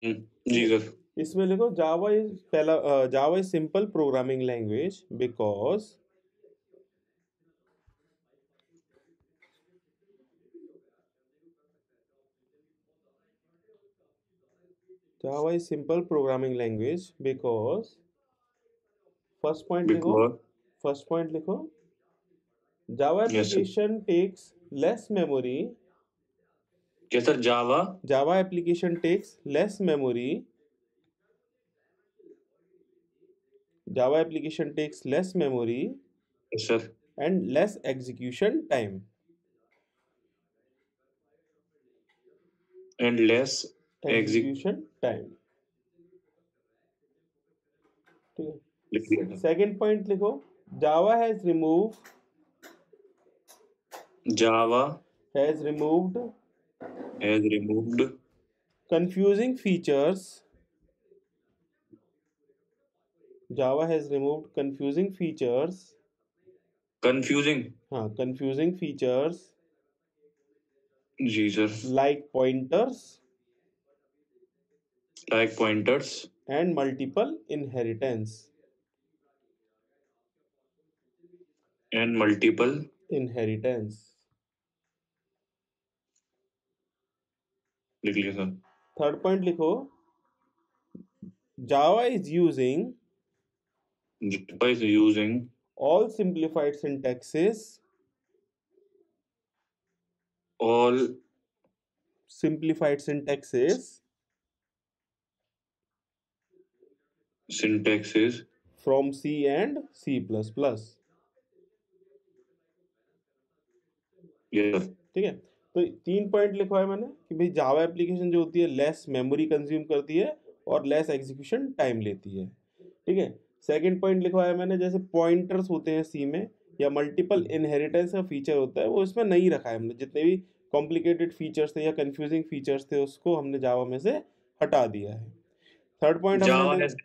जी sir. इसमें लिखो Java is पहला Java is simple programming language because Java is simple programming language because first point लिखो because first point लिखो Java yes sir. application takes less memory. क्या sir? Java. Java application takes less memory. Java application takes less memory yes sir. and less execution time. And less exec Execution time. ठीक है। लिख दिया था। Second point लिखो Java Java has removed has removed confusing features. Java has removed confusing features. Confusing. हाँ, confusing features जी sir. like pointers like pointers and multiple inheritance. And multiple. Inheritance. लिख लिया सर। Third point लिखो Java is using Java is using all simplified syntaxes. ऑल Simplified syntaxes syntaxes. from C and C++. Yes. ठीक है। तो 3 point लिखवाया मैंने कि भाई जावा एप्लीकेशन जो होती है लेस मेमोरी कंज्यूम करती है और लेस एग्जीक्यूशन टाइम लेती है। ठीक है। सेकंड पॉइंट लिखवाया मैंने जैसे पॉइंटर्स होते हैं सी में या मल्टीपल इनहेरिटेंस का फीचर होता है वो इसमें नहीं रखा है हमने। जितने भी कॉम्प्लिकेटेड फीचर्स थे या कंफ्यूजिंग फीचर्स थे उसको हमने जावा में से हटा दिया है। थर्ड पॉइंट जावा हमने हैज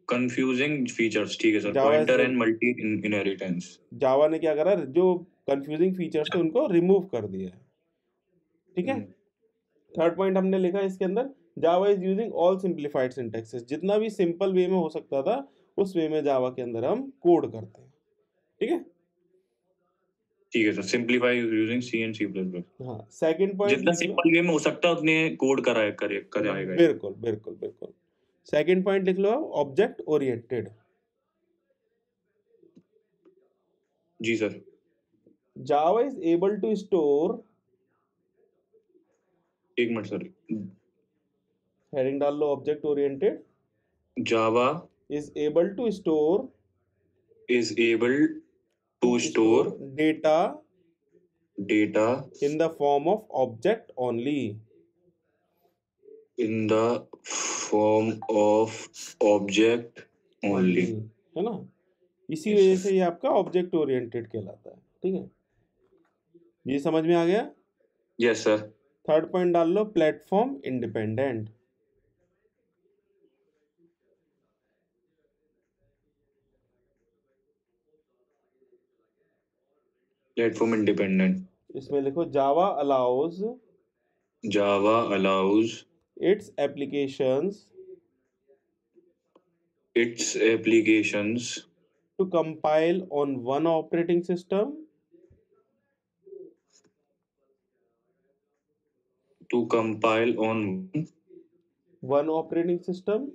कंफ्यूजिंग फीचर्स। ठीक है sir. Java pointer and multi inheritance. Java ने क्या करा जो कंफ्यूजिंग फीचर्स थे उनको रिमूव कर दिया है। ठीक है। थर्ड पॉइंट हमने लिखा इसके अंदर Java is using all simplified syntaxes. जितना भी सिंपल वे में हो सकता था उस वे में जावा के अंदर हम कोड करते हैं। ठीक है। ठीक है sir. Simplify using C and C plus plus. हाँ, सेकंड पॉइंट जितना लिख लो। सिंपल वे में हो सकता है उतने कोड कराएगा। बिल्कुल बिल्कुल बिल्कुल। सेकंड पॉइंट लिख लो ऑब्जेक्ट ओरिएंटेड। जी sir. Java is able to store. एक मिनट सर। हेडिंग डाल लो object oriented. Java is able to store is able to store data data in the form of object only. In the form of object only. है ना। इसी वजह से ये आपका ऑब्जेक्ट ओरिएंटेड कहलाता है। ठीक है। ये समझ में आ गया। Yes sir. थर्ड पॉइंट डाल लो प्लेटफॉर्म इंडिपेंडेंट। Platform independent. इसमें लिखो Java allows Java allows its applications its applications to compile on one operating system to compile on one operating system.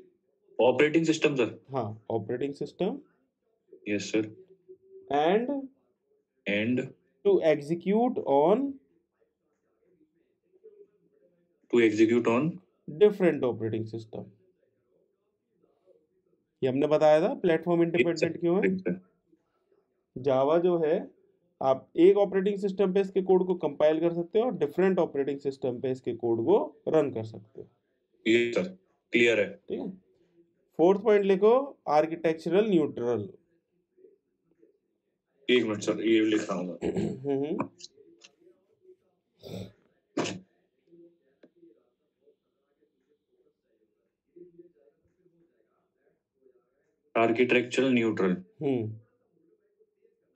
Operating system sir. हाँ, operating system yes sir. And and to execute on to execute on different operating system. ये हमने बताया था platform independent क्यों है। जावा जो है आप एक ऑपरेटिंग सिस्टम पे इसके कोड को कंपाइल कर सकते हो और डिफरेंट ऑपरेटिंग सिस्टम पे इसके कोड को रन कर सकते हो। ये सर क्लियर है। ठीक है। फोर्थ पॉइंट लिखो आर्किटेक्चरल न्यूट्रल। एक मिनट सर ये लिख रहा हूँ मैं। Architectural neutral.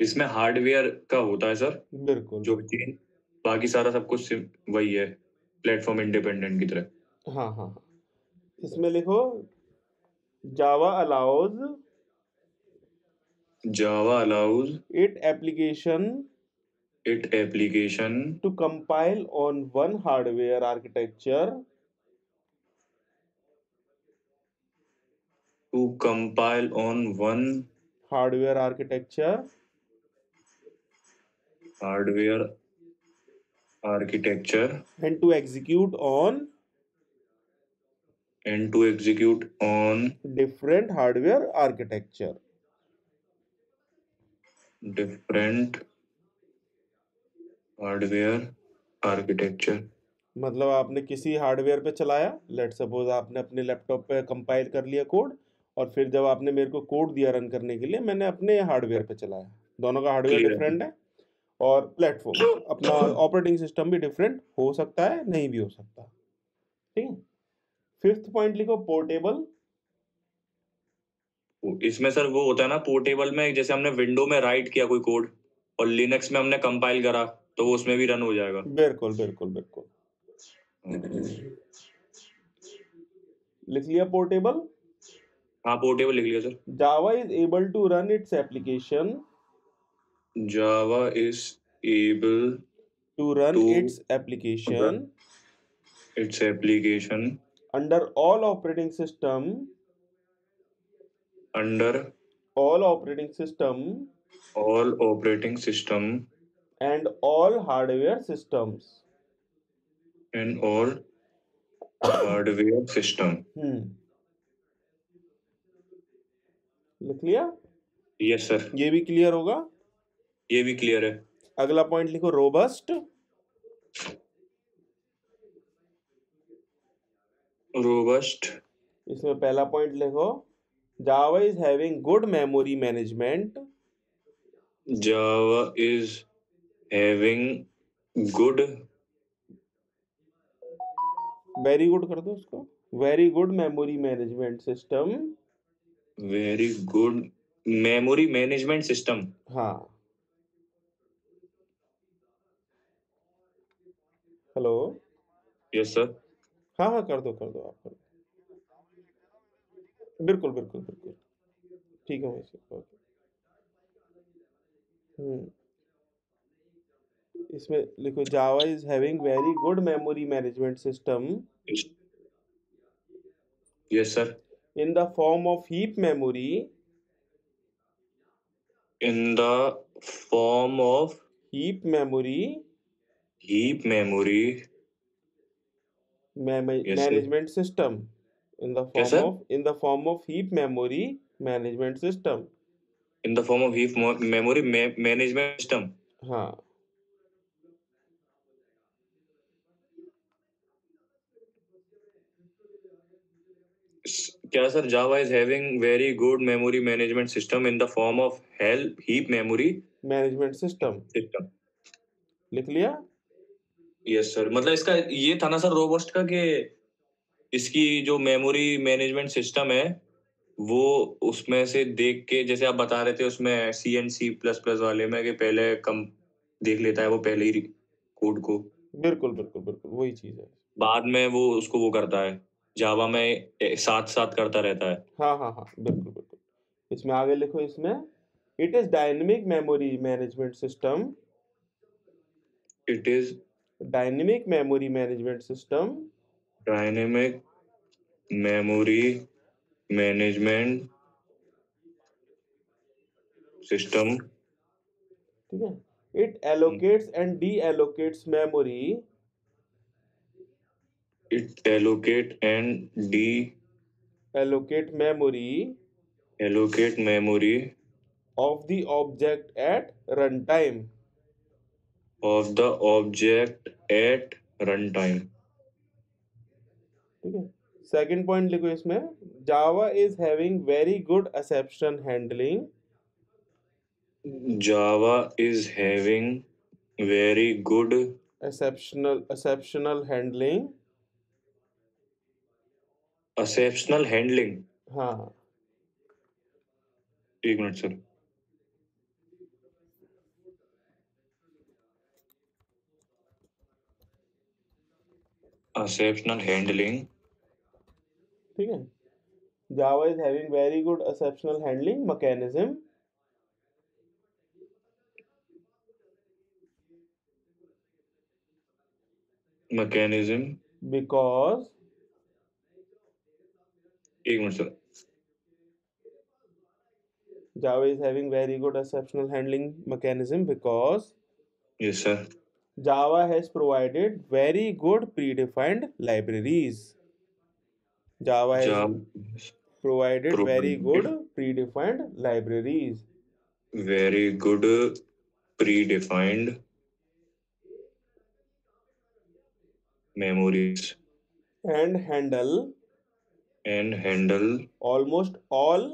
इसमें हार्डवेयर का होता है सर बिल्कुल जो चेंज, बाकी सारा सब कुछ वही है प्लेटफॉर्म इंडिपेंडेंट की तरह। हाँ हाँ हाँ। इसमें लिखो Java allows it it application to compile on one hardware architecture to compile on one hardware architecture hardware architecture and to execute on different hardware architecture. different hardware architecture. मतलब आपने किसी हार्डवेयर पे चलाया, लेट सपोज आपने अपने laptop पे compile कर लिया कोड, और फिर जब आपने मेरे को कोड दिया रन करने के लिए, मैंने अपने हार्डवेयर पे चलाया। दोनों का हार्डवेयर Clear. डिफरेंट है, और प्लेटफॉर्म अपना ऑपरेटिंग सिस्टम भी डिफरेंट हो सकता है, नहीं भी हो सकता। ठीक है। फिफ्थ पॉइंट लिखो पोर्टेबल। इसमें सर वो होता है ना पोर्टेबल में, जैसे हमने विंडो में राइट किया कोई कोड और लिनक्स में हमने कंपाइल करा तो वो उसमें भी रन हो जाएगा। बिल्कुल बिल्कुल बिल्कुल। लिख लिया पोर्टेबल। हाँ पोर्टेबल लिख लिया sir. Java is able to run its application Java is able to run to its application its application under all operating system under all operating system all operating system and all hardware systems. and all hardware system. लिख लिया। Yes sir. ये भी clear होगा। ये भी clear है। अगला point लिखो रोबस्ट। रोबस्ट। इसमें पहला पॉइंट लिखो जावा is having good memory management. Java is having good, very good कर दो उसको, very good memory management system. Very good memory management system. हाँ। हेलो। Yes sir. हाँ हाँ कर दो आप कर दो। बिल्कुल बिल्कुल बिल्कुल ठीक है वैसे। इसमें लिखो जावा is having very good memory management system yes sir. in the form of heap memory in the form of heap memory heap memory yes sir. management system in the क्या form sir? of heap memory management system. in the form of heap memory management system. हाँ। क्या sir? Java is having very good memory management system in the form of heap memory management system लिख लिया। Yes sir. मतलब इसका ये था ना sir robust का, कि इसकी जो मेमोरी मैनेजमेंट सिस्टम है वो उसमें से देख के, जैसे आप बता रहे थे उसमें C++ वाले में, कि पहले कम देख लेता है वो पहले ही कोड को, बिल्कुल बिल्कुल बिल्कुल वही चीज है। बाद में वो उसको वो करता है, जावा में साथ साथ करता रहता है। हाँ हाँ हाँ बिल्कुल बिल्कुल। इसमें आगे लिखो, इसमें it is dynamic memory management system. It is dynamic memory management system dynamic memory management system. ठीक है। It allocates and D allocates memory it allocate and D allocate memory allocate memory of the object at runtime. of the object at runtime. ठीक है। Second point लिखो इसमें Java is having very good exception handling. Java is having very good exceptional handling. Exceptional handling. हाँ। एक minute sir. Exceptional handling. ठीक है। Java is having very good exceptional handling mechanism mechanism, because एक minute sir. Java is having very good exceptional handling mechanism because yes sir. Java has provided very good predefined libraries. Java has Java provided very good provided predefined libraries very good predefined memories and handle and handle almost all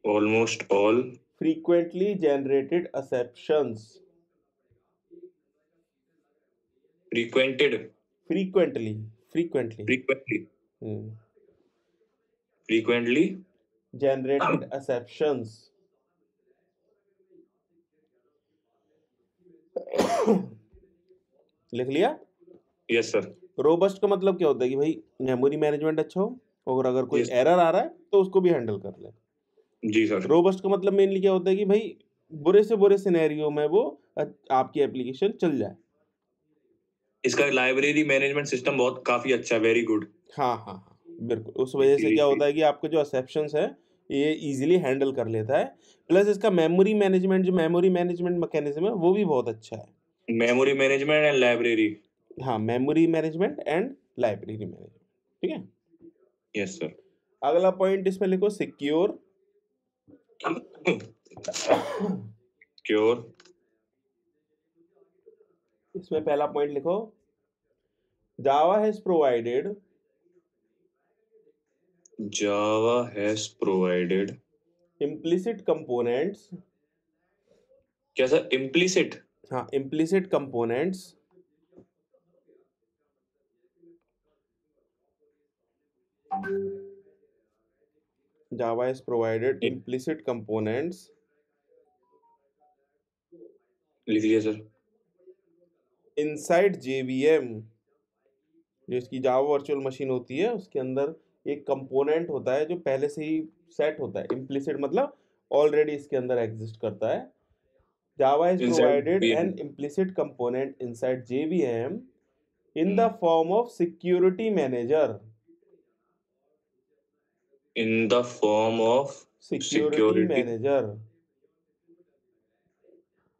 almost all frequently generated exceptions. frequented Frequently. frequently Hmm. frequently Generated exceptions. लिख लिया। Yes sir. Robust का मतलब क्या होता है कि भाई memory management अच्छा हो और अगर कोई यस एरर आ रहा है तो उसको भी हैंडल कर ले। जी सर। रोबस्ट का मतलब मेनली क्या होता है कि भाई बुरे से बुरे सिनेरियो में वो आपकी एप्लीकेशन चल जाए। इसका लाइब्रेरी मैनेजमेंट सिस्टम बहुत काफी अच्छा है, वेरी गुड। हाँ हाँ हाँ बिल्कुल। उस वजह से क्या होता है कि आपका जो एक्सेप्शंस है ये इजीली हैंडल कर लेता है। प्लस इसका मेमोरी मैनेजमेंट मैकेनिज्म है वो भी बहुत अच्छा है। Memory management and library. हाँ, memory management and library management. ठीक है। Yes sir. अगला पॉइंट इसमें लिखो सिक्योर। क्योर। इसमें पहला पॉइंट लिखो Java has provided Java has provided implicit components। क्या सर? इम्प्लिसिट। हाँ, implicit components Java has provided implicit components लिख लिया सर। inside JVM। जो इसकी जावा वर्चुअल मशीन होती है उसके अंदर एक कंपोनेंट होता है जो पहले से ही सेट होता है। इम्प्लिसिट मतलब ऑलरेडी इसके अंदर एग्जिस्ट करता है। Java has provided an implicit component inside JVM in the form of security manager। in the form of security manager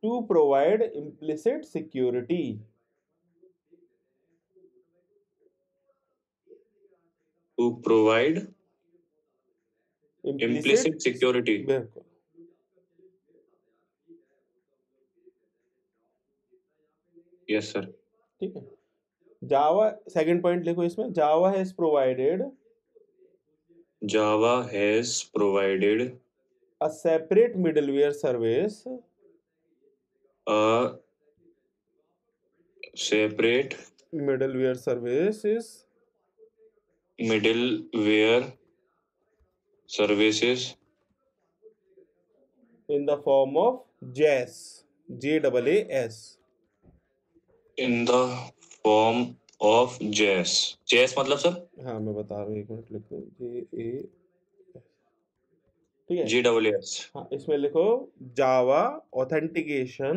to provide implicit security। to provide implicit security। बिल्कुल। Yes sir. ठीक है। Java second point लिखो इसमें Java has provided Java has provided a separate middleware service a separate middleware services middleware services in the form of JAS JAAS in the form of JAS। JAS मतलब sir? हाँ मैं बता रहा हूँ, एक minute लिखो JAS। ठीक है। JAAS हाँ, इसमें लिखो जावा ऑथेंटिकेशन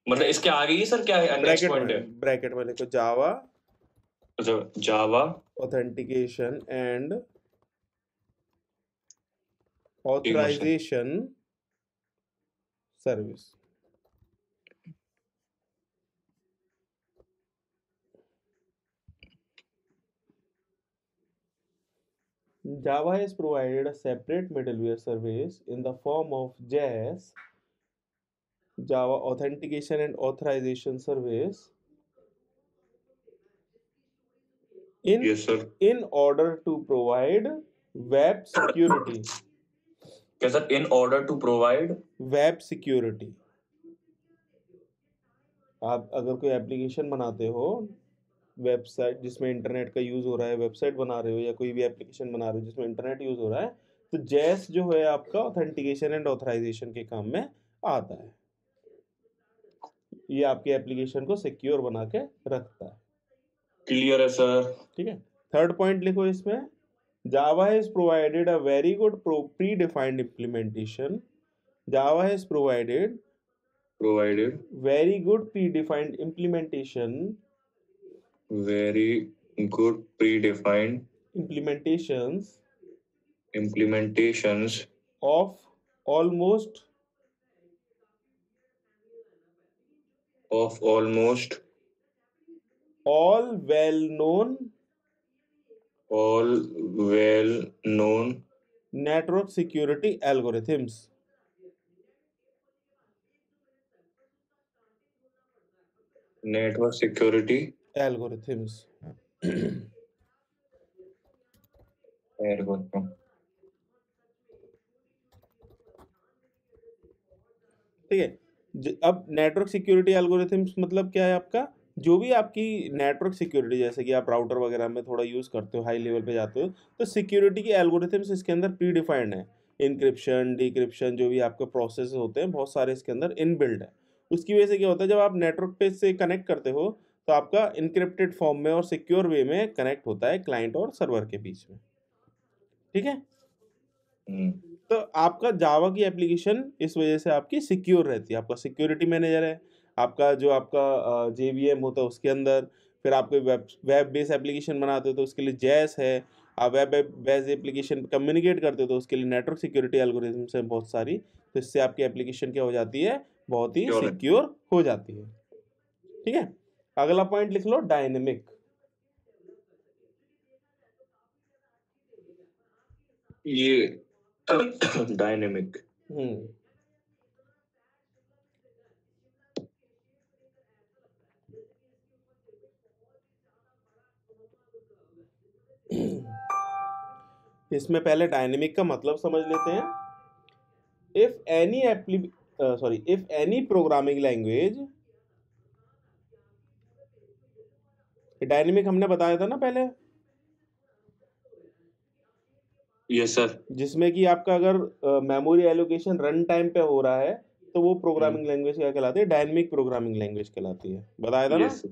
मतलब इसके आगे ही सर क्या है? नेक्स्ट पॉइंट है। ब्रैकेट में लिखो जावा अच्छा, Java authentication and authorization service. Java has provided a separate middleware service in the form of JAS Java Authentication and Authorization Service yes sir. in order to provide web security। क्या sir? In order to provide web security. आप अगर कोई application बनाते हो website जिसमें internet का use हो रहा है, वेबसाइट बना रहे हो या कोई भी एप्लीकेशन बना रहे हो जिसमें इंटरनेट यूज हो रहा है, तो जैस जो है आपका ऑथेंटिकेशन एंड ऑथराइजेशन के काम में आता है। ये आपके एप्लीकेशन को सिक्योर बना के रखता है। क्लियर है सर। ठीक है। थर्ड पॉइंट लिखो इसमें, Java has provided a very good predefined implementation. Java has provided very good predefined implementations very good predefined implementations of almost all well-known network security algorithms. network security algorithms. algorithm। ठीक है। अब network security algorithms मतलब क्या है आपका, जो भी आपकी नेटवर्क सिक्योरिटी, जैसे कि आप राउटर वगैरह में थोड़ा यूज करते हो, हाई लेवल पे जाते हो, तो सिक्योरिटी की एल्गोरिथम्स इसके अंदर प्री डिफाइंड है। इंक्रिप्शन, डिक्रिप्शन, जो भी आपके प्रोसेस होते हैं बहुत सारे इसके अंदर इनबिल्ड है। उसकी वजह से क्या होता है, जब आप नेटवर्क पे से कनेक्ट करते हो तो आपका इनक्रिप्टेड फॉर्म में और सिक्योर वे में कनेक्ट होता है क्लाइंट और सर्वर के बीच में। ठीक है। तो आपका जावा की एप्लीकेशन इस वजह से आपकी सिक्योर रहती है। आपका सिक्योरिटी मैनेजर है, आपका जो आपका JVM होता है उसके अंदर, फिर आपको वेब बेस्ड एप्लीकेशन बनाते हो तो उसके लिए जैस है, आप वेब बेस्ड एप्लीकेशन कम्युनिकेट करते हो तो उसके लिए नेटवर्क सिक्योरिटी एल्गोरिथम्स है बहुत सारी। तो इससे आपकी एप्लीकेशन क्या हो जाती है, बहुत ही सिक्योर हो जाती है। ठीक है। अगला पॉइंट लिख लो, डायनेमिक। ये डायनेमिक। इसमें पहले डायनेमिक का मतलब समझ लेते हैं। If any programming language, dynamic हमने बताया था ना पहले, यस सर। जिसमें कि आपका अगर मेमोरी एलोकेशन रन टाइम पे हो रहा है तो वो प्रोग्रामिंग लैंग्वेज क्या कहलाती है, डायनेमिक प्रोग्रामिंग लैंग्वेज कहलाती है। बताया था ना। Yes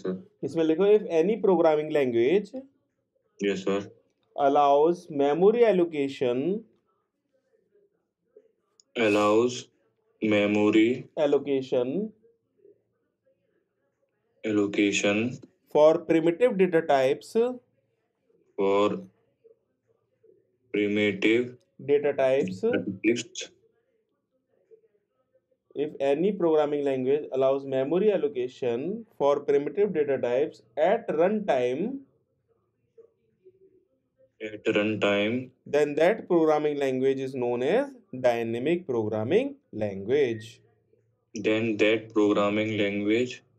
sir. इसमें लिखो, if any programming language yes sir allows memory allocation for primitive data types if any programming language allows memory allocation for primitive data types at runtime, then that programming language is known as dynamic programming language.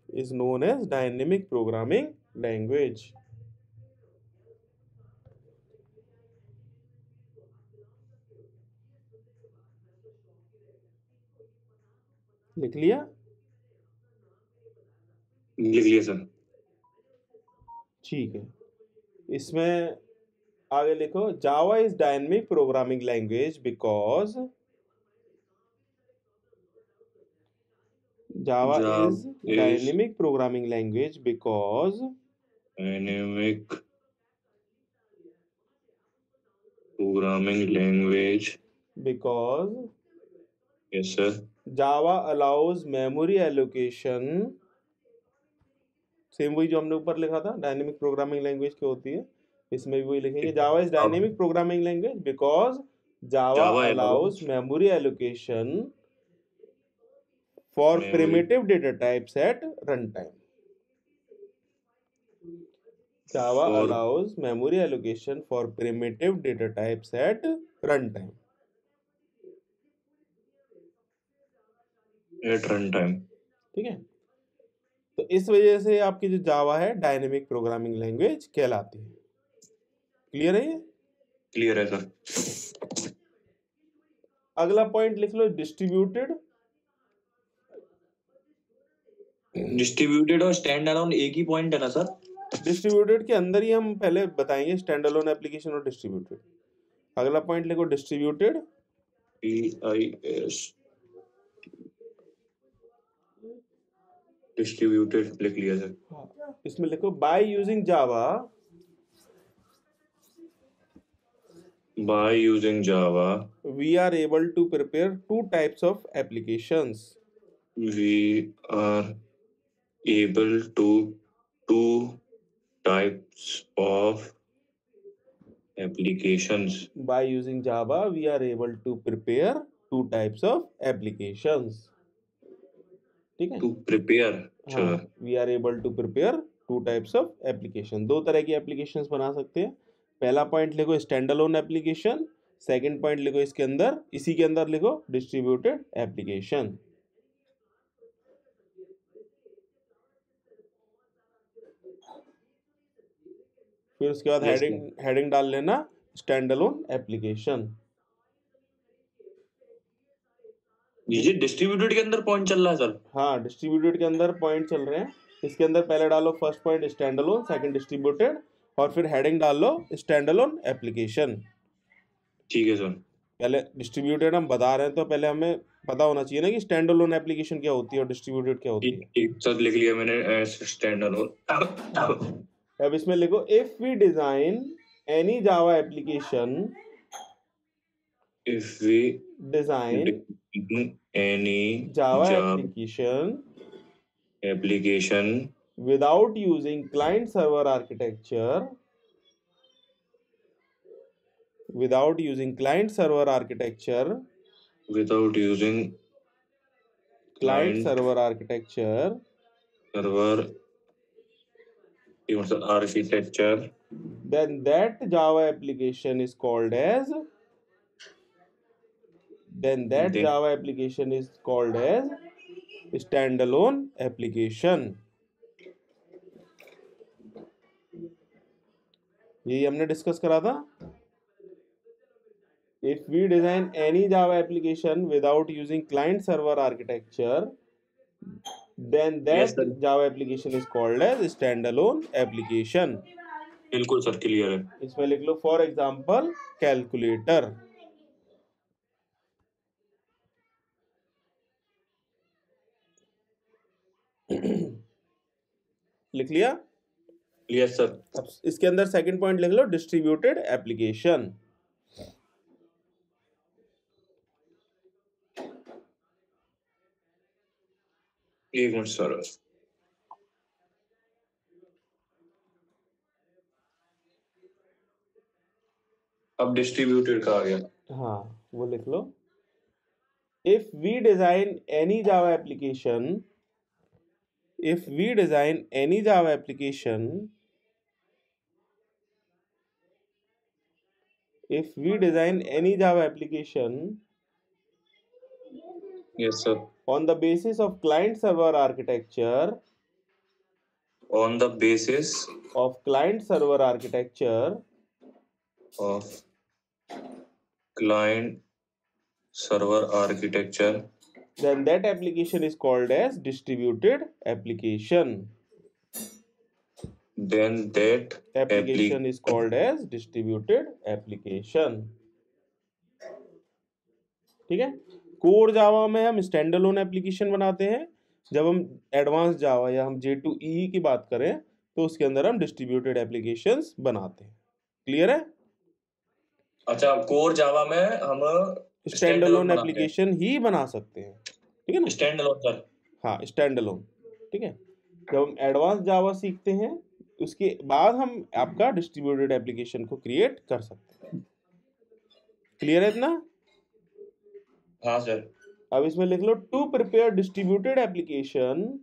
Is known as dynamic programming language. लिख लिया? लिख लिया sir. ठीक है। इसमें आगे लिखो, जावा is dynamic programming language because Java is dynamic programming language because yes sir, Java allows memory allocation, same वही जो हमने ऊपर लिखा था डायनेमिक प्रोग्रामिंग लैंग्वेज क्या होती है, इसमें भी वही लिखेंगे। Java is dynamic programming language because Java allows memory allocation for primitive data types at run time. Java allows memory allocation for primitive data types at runtime. ठीक है। तो इस वजह से आपकी जो जावा है डायनेमिक प्रोग्रामिंग लैंग्वेज कहलाती है। क्लियर है ये? क्लियर है सर। अगला पॉइंट लिख लो, डिस्ट्रीब्यूटेड। डिस्ट्रीब्यूटेड और स्टैंड अलोन एक ही पॉइंट है ना सर? डिस्ट्रीब्यूटेड के अंदर ही हम पहले बताएंगे स्टैंड अलोन एप्लीकेशन और डिस्ट्रीब्यूटेड। अगला पॉइंट लिखो, डिस्ट्रीब्यूटेड। DIS डिस्ट्रीब्यूटेड लिख लिया सर। हाँ, इसमें लिखो by using Java, by using Java we are able to prepare two types of applications. we are able to two types of applications. By using Java, we are able to prepare two types of applications. ठीक है, To prepare हाँ, sure. we are able to prepare two types of application. दो तरह की applications बना सकते हैं। पहला पॉइंट लिखो stand alone application, second point लिखो इसके अंदर, इसी के अंदर लिखो डिस्ट्रीब्यूटेड एप्लीकेशन। फिर उसके बाद Yes, हेडिंग डाल लेना स्टैंड अलोन एप्लीकेशन। ये डिस्ट्रीब्यूटेड के अंदर पॉइंट चल रहा है सर। हाँ, डिस्ट्रीब्यूटेड के अंदर पॉइंट चल रहे हैं। इसके अंदर पहले डालो first point stand alone, second distributed, और फिर हेडिंग डाल लो स्टैंड अलोन एप्लीकेशन। ठीक है सर। पहले डिस्ट्रीब्यूटेड हम बता रहे हैं तो पहले हमें पता होना चाहिए ना कि स्टैंड अलोन एप्लीकेशन क्या होती है और डिस्ट्रीब्यूटेड क्या होती है। ठीक सर, लिख लिया मैंने स्टैंड अलोन। अब इसमें लिखो if we design any Java application, If we design any Java Java application application without using client server architecture, without using client server architecture, without using client client server architecture, server architecture, then that Java application is called as, then that Then- Java application is called as standalone application. यही हमने discuss करा था। If we design any Java application without using client server architecture, then that Yes, sir. Java application is called as standalone application. बिल्कुल sir, clear है। इसमें लिख लो for example calculator. लिख लिया? Yes sir. अब इसके अंदर सेकंड पॉइंट लिख लो डिस्ट्रीब्यूटेड एप्लीकेशन। एक मिनट सर। अब डिस्ट्रीब्यूटेड का आ गया। हाँ, वो लिख लो if we design any Java application, if we design any Java application, if we design any Java application yes sir. on the basis of client server architecture, on the basis of client server architecture, of client server architecture, then that application is called as distributed application. then that Application is called as distributed application. ठीक है, core Java में हम stand alone application बनाते हैं। जब हम advance जावा या हम J2EE की बात करें तो उसके अंदर हम डिस्ट्रीब्यूटेड एप्लीकेशंस बनाते हैं। क्लियर है? अच्छा, कोर जावा में हम स्टैंड अलोन एप्लीकेशन ही बना सकते हैं। ठीक है ना? Stand alone sir. हाँ, स्टैंड अलोन। ठीक है, जब हम एडवांस जावा सीखते हैं उसके बाद हम आपका डिस्ट्रीब्यूटेड एप्लीकेशन को क्रिएट कर सकते हैं। क्लियर है इतना? हाँ सर। अब इसमें लिख लो टू प्रिपेयर डिस्ट्रीब्यूटेड एप्लीकेशन।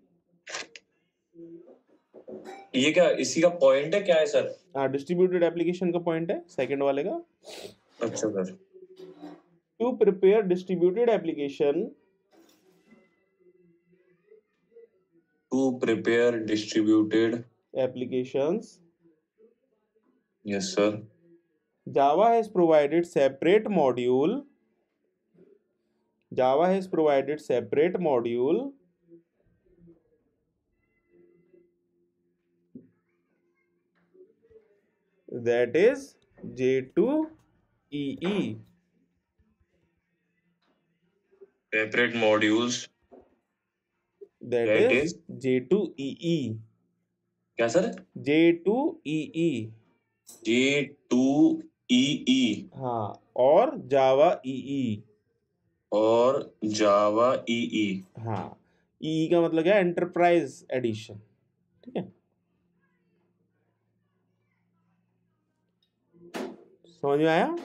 ये क्या इसी का पॉइंट है, क्या है सर? हाँ, डिस्ट्रीब्यूटेड एप्लीकेशन का पॉइंट है सेकंड वाले का। अच्छा sir. To prepare distributed application, to prepare distributed applications, yes sir, Java has provided separate module, Java has provided separate module that is J2EE. separate modules that That is is J2EE। क्या sir? J2EE। J2EE हाँ, और जावा EE। और जावा EE। हाँ, EE का मतलब क्या है? Enterprise edition. ठीक है, समझ में आया?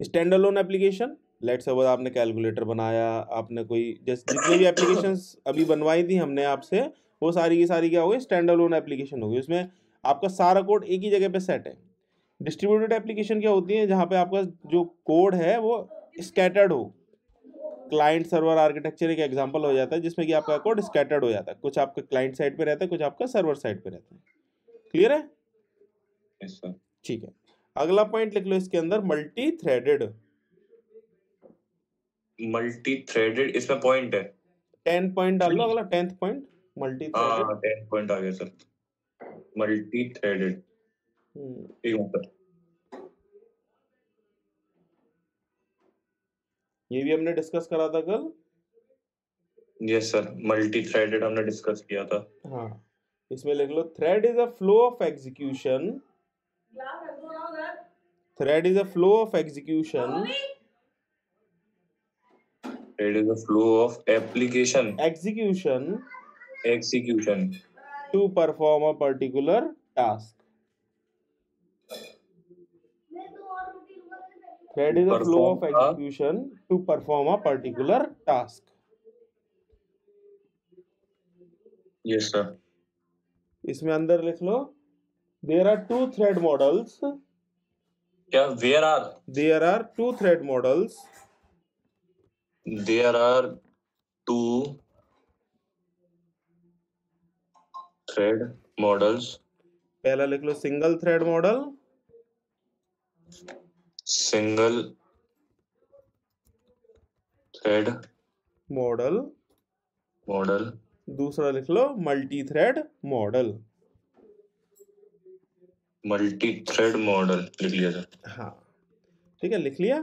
Stand alone application, let's suppose आपने कैलकुलेटर बनाया, आपने कोई जैसे जितनी भी एप्लीकेशंस अभी बनवाई थी हमने आपसे, वो सारी की सारी क्या हो गई? स्टैंड अलोन एप्लीकेशन हो गई। उसमें आपका सारा कोड एक ही जगह पे सेट है। डिस्ट्रीब्यूटेड एप्लीकेशन क्या होती है? जहाँ पे आपका जो कोड है वो स्कैटर्ड हो। क्लाइंट सर्वर आर्किटेक्चर एक एग्जांपल हो जाता है जिसमें कि आपका कोड स्कैटर्ड हो जाता है, कुछ आपका क्लाइंट साइड पे रहता है, कुछ आपका सर्वर साइड पे रहता है। क्लियर है? Yes, sir. ठीक है, अगला पॉइंट लिख लो इसके अंदर, मल्टी थ्रेडेड। मल्टी थ्रेडेड, इसमें पॉइंट है? 10 पॉइंट डाल लो, अगला 10th पॉइंट, मल्टी थ्रेडेड। हाँ, 10 पॉइंट आ गया सर। मल्टी थ्रेडेड, ठीक है सर। ये भी हमने डिस्कस करा था कल। यस सर, मल्टी थ्रेडेड हमने डिस्कस किया था। हाँ, इसमें लिख लो, thread is a flow of execution. Thread is a flow of execution. Thread is a flow of application execution execution to perform a particular task. Thread is a flow of execution to perform a particular task. Yes sir. इसमें अंदर लिख लो, there are two thread models. क्या? Where are? There are two thread models. There are two thread models. पहला लिख लो single thread model. Single thread model. Model. दूसरा लिख लो multi thread model. Multi thread model लिख लिया सर। हाँ, ठीक है, लिख लिया।